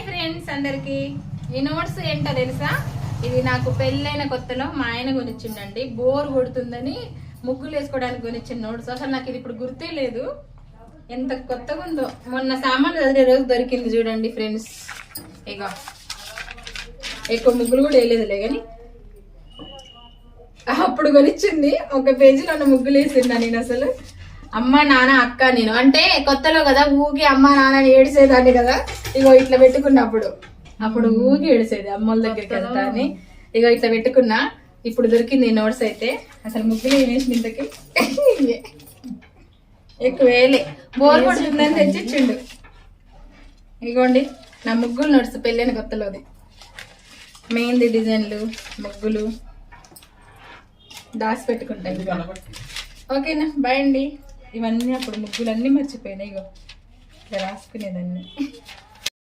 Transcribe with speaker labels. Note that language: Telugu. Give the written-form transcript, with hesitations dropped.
Speaker 1: ఫ్రెండ్స్ అందరికి ఈ నోట్స్ ఏంటో తెలుసా? ఇది నాకు పెళ్ళైన కొత్తలో మా ఆయన కొనిచ్చిండండి. బోర్ కొడుతుందని ముగ్గులు వేసుకోవడానికి కొనిచ్చిన నోట్స్. అసలు నాకు ఇది ఇప్పుడు గుర్తే లేదు, ఎంత కొత్తగా ఉందో. మొన్న సామాన్లు చదివే రోజు దొరికింది చూడండి ఫ్రెండ్స్. ఇక ఎక్కువ ముగ్గులు కూడా వేయలేదులే కానీ అప్పుడు కొనిచ్చింది. ఒక పేజీలో ఉన్న ముగ్గులు వేసిందా నేను. అసలు అమ్మ నాన్న అక్క నేను అంటే కొత్తలో కదా ఊగి అమ్మ నాన్న ఏడిసేదాన్ని కదా. ఇగో ఇట్లా పెట్టుకున్నప్పుడు అప్పుడు ఊగి ఏడిసేది అమ్మోళ్ళ దగ్గరికి వెళ్తా అని. ఇగో ఇట్లా పెట్టుకున్నా. ఇప్పుడు దొరికింది ఈ నోట్స్ అయితే. అసలు ముగ్గులు వేసి ఇంతకి ఎక్కువ వేయలే, బోర్ పడుతుందని తెచ్చిచ్చిండు. ఇగోండి నా ముగ్గులు నోట్స్ పెళ్ళైన కొత్తలోది. మెహందీ డిజైన్లు ముగ్గులు దాచి పెట్టుకుంటాను. ఓకేనా, బాయ్ అండి. ఇవన్నీ అప్పుడు ముగ్గులన్నీ మర్చిపోయినాయి. ఇగో ఇలా రాసుకునేదాన్ని.